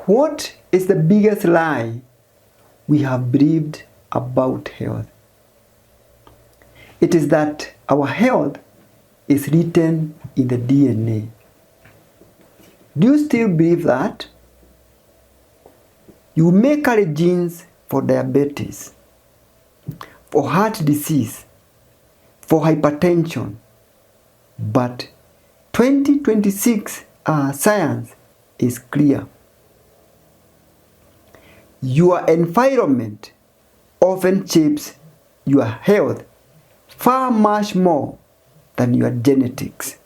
What is the biggest lie we have believed about health? It is that our health is written in the DNA. Do you still believe that? You may carry genes for diabetes, for heart disease, for hypertension, but 2026 science is clear. Your environment often shapes your health far much more than your genetics.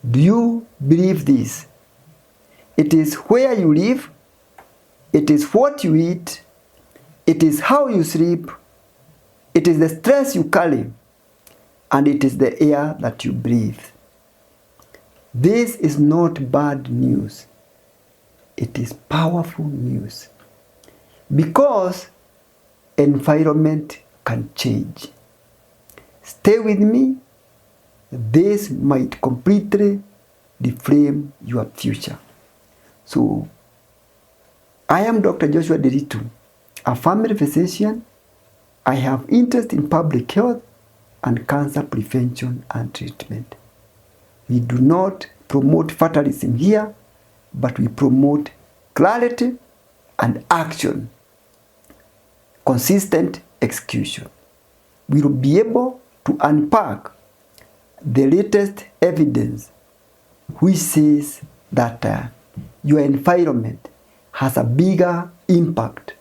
Do you believe this? It is where you live, it is what you eat, it is how you sleep, it is the stress you carry, and it is the air that you breathe. This is not bad news. It is powerful news. Because environment can change. Stay with me. This might completely deframe your future. So, I am Dr. Joshua Deritu, a family physician. I have interest in public health and cancer prevention and treatment. We do not promote fatalism here, but we promote clarity and action, consistent execution. We will be able to unpack the latest evidence which says that your environment has a bigger impact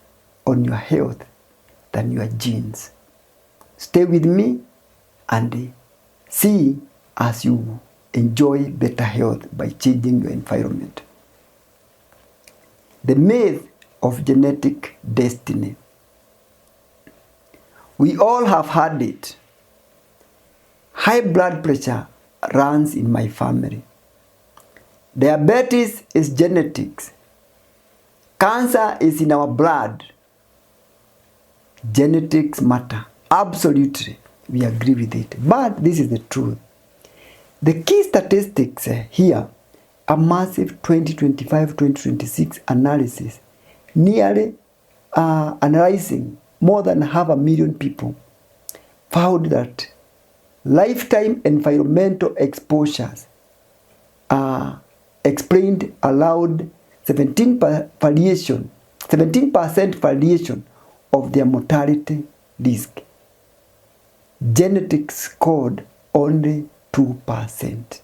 on your health than your genes. Stay with me and see as you enjoy better health by changing your environment. The myth of genetic destiny. We all have had it. High blood pressure runs in my family. Diabetes is genetics. Cancer is in our blood. Genetics matter. Absolutely. We agree with it. But this is the truth. The key statistics here are massive 2025-2026 analysis, nearly analyzing more than 500,000 people, found that lifetime environmental exposures explained allowed 17% variation of their mortality risk. Genetics scored only 2%.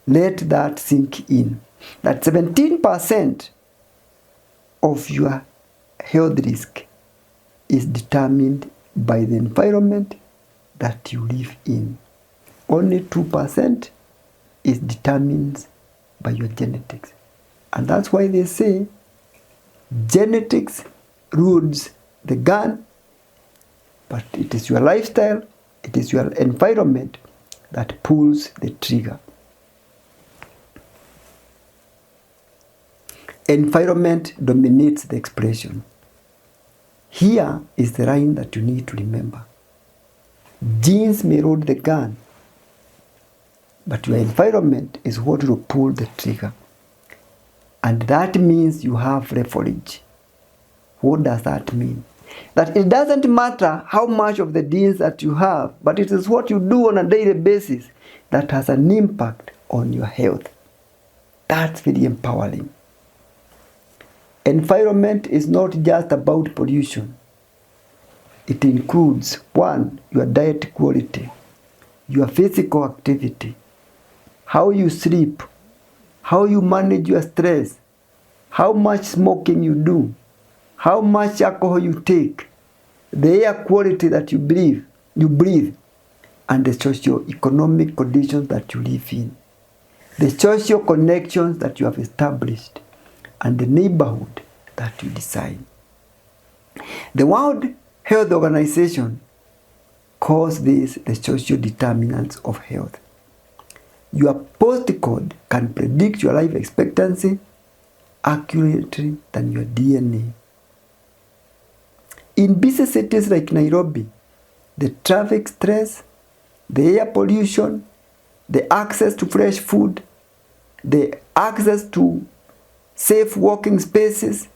Let that sink in. That 17% of your health risk is determined by the environment that you live in. Only 2% is determined by your genetics. And that's why they say genetics rules the gun, but it is your lifestyle, it is your environment that pulls the trigger. Environment dominates the expression. Here is the line that you need to remember. Genes may load the gun, but your environment is what will pull the trigger. And that means you have leverage. What does that mean? That it doesn't matter how much of the genes that you have, but it is what you do on a daily basis that has an impact on your health. That's very empowering. Environment is not just about pollution. It includes, 1, your diet quality, your physical activity, how you sleep, how you manage your stress, how much smoking you do, how much alcohol you take, the air quality that you breathe, and the socio-economic conditions that you live in, the social connections that you have established, and the neighborhood that you design. The World Health Organization calls this the social determinants of health. Your postcode can predict your life expectancy accurately than your DNA. In busy cities like Nairobi, the traffic stress, the air pollution, the access to fresh food, the access to safe walking spaces,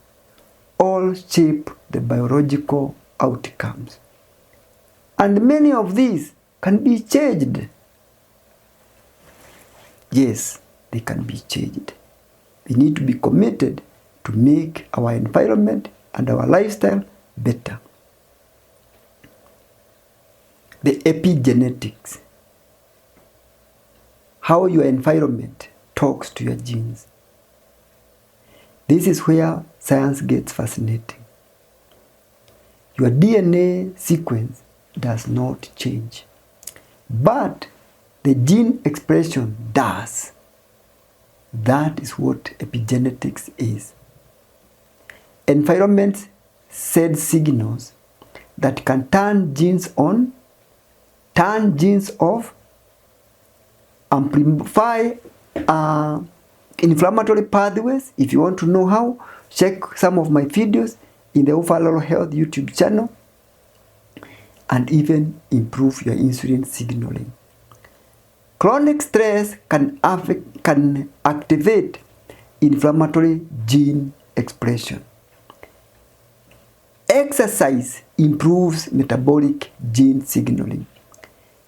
all shape the biological outcomes. And many of these can be changed. Yes, they can be changed. We need to be committed to make our environment and our lifestyle better. The epigenetics. How your environment talks to your genes. This is where science gets fascinating. Your DNA sequence does not change, but the gene expression does. That is what epigenetics is. Environments send signals that can turn genes on, turn genes off, amplify inflammatory pathways. If you want to know how, check some of my videos in the Overall Health YouTube channel, and even improve your insulin signaling. Chronic stress can activate inflammatory gene expression. Exercise improves metabolic gene signaling.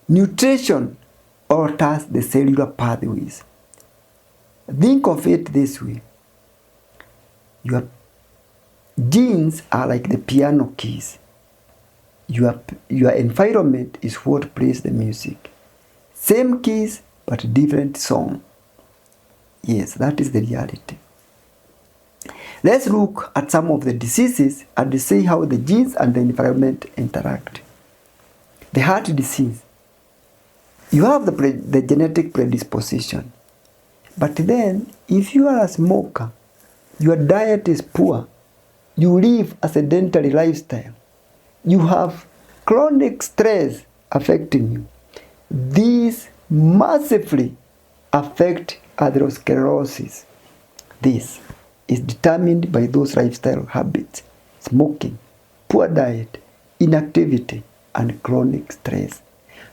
Nutrition alters the cellular pathways. Think of it this way. Your genes are like the piano keys. Your environment is what plays the music. Same keys, but different song. Yes, that is the reality. Let's look at some of the diseases and see how the genes and the environment interact. The heart disease. You have the genetic predisposition. But then, if you are a smoker, your diet is poor, you live a sedentary lifestyle, you have chronic stress affecting you, these massively affect atherosclerosis. This is determined by those lifestyle habits: smoking, poor diet, inactivity, and chronic stress.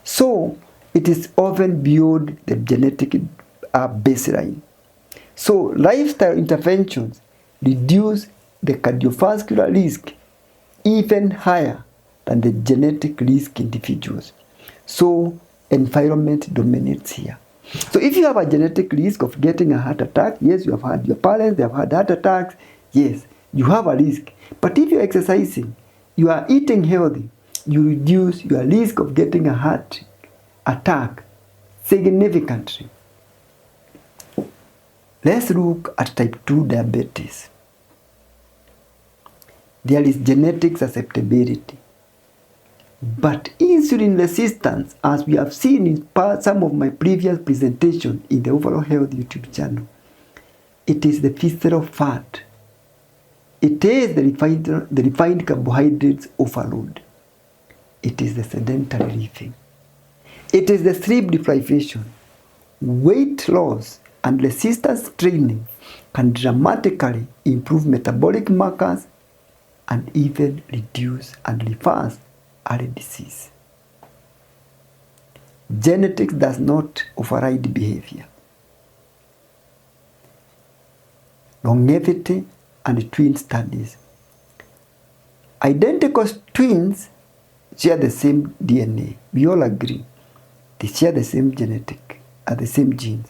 So, it is often beyond the genetic baseline. So, lifestyle interventions reduce the cardiovascular risk even higher than the genetic risk individuals. So, environment dominates here. So, if you have a genetic risk of getting a heart attack, yes, you have had your parents, they have had heart attacks, yes, you have a risk. But if you're exercising, you are eating healthy, you reduce your risk of getting a heart attack significantly. Let's look at type 2 diabetes. There is genetic susceptibility. But insulin resistance, as we have seen in some of my previous presentations in the Overall Health YouTube channel, it is the visceral fat. It is the refined carbohydrates overload. It is the sedentary living. It is the sleep deprivation. Weight loss and resistance training can dramatically improve metabolic markers and even reduce and reverse early disease. Genetics does not override behavior. Longevity and twin studies. Identical twins share the same DNA. We all agree. They share the same genetic, the same genes.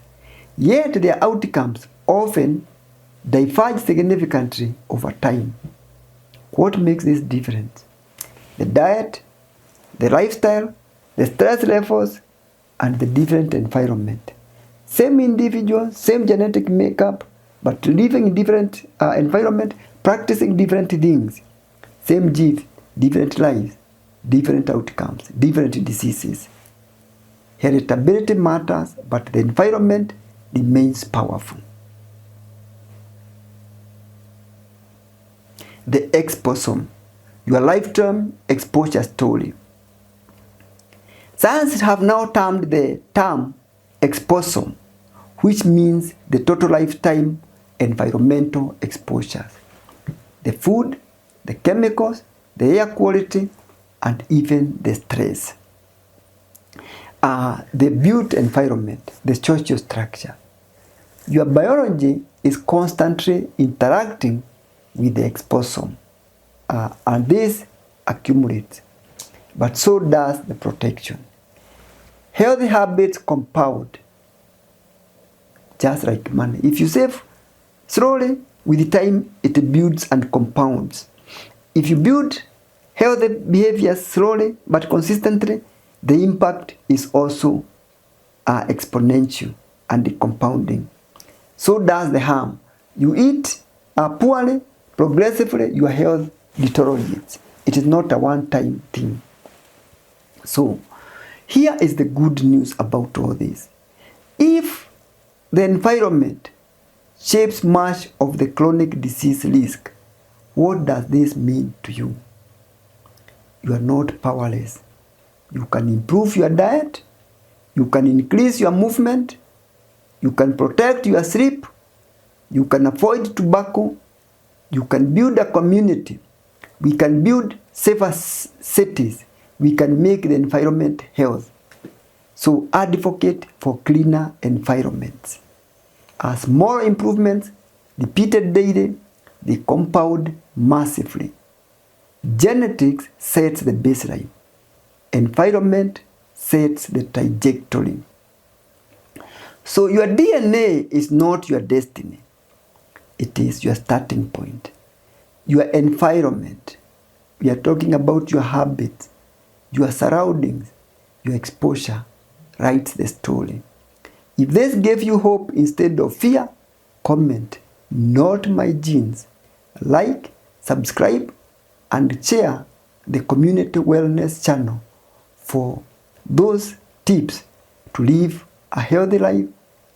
Yet their outcomes often diverge significantly over time. What makes this difference? The diet, the lifestyle, the stress levels, and the different environment. Same individual, same genetic makeup, but living in different environment, practicing different things. Same gene, different lives, different outcomes, different diseases. Heritability matters, but the environment remains powerful. The exposome, your lifetime exposure story. Science have now termed the term exposome, which means the total lifetime environmental exposures. The food, the chemicals, the air quality, and even the stress. The built environment, the social structure. Your biology is constantly interacting with the exposome, and this accumulates, but so does the protection. Healthy habits compound, just like money. If you save slowly, with time it builds and compounds. If you build healthy behaviors slowly but consistently, the impact is also exponential and compounding. So does the harm. You eat poorly, progressively your health deteriorates. It is not a one-time thing. So here is the good news about all this. If the environment shapes much of the chronic disease risk, what does this mean to you? You are not powerless. You can improve your diet, you can increase your movement, you can protect your sleep, you can avoid tobacco, you can build a community, we can build safer cities, we can make the environment healthy. So advocate for cleaner environments. As small improvements repeated daily, they compound massively. Genetics sets the baseline. Environment sets the trajectory. So your DNA is not your destiny. It is your starting point. Your environment. We are talking about your habits, your surroundings, your exposure writes the story. If this gave you hope instead of fear, comment, not my genes. Like, subscribe, and share the community wellness channel for those tips to live a healthy life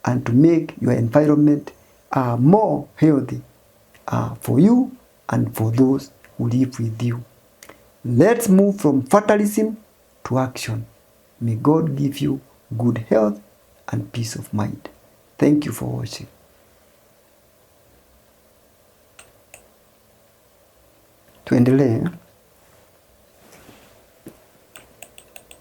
and to make your environment more healthy for you and for those who live with you. Let's move from fatalism to action. May God give you good health and peace of mind. Thank you for watching. Tuendelee.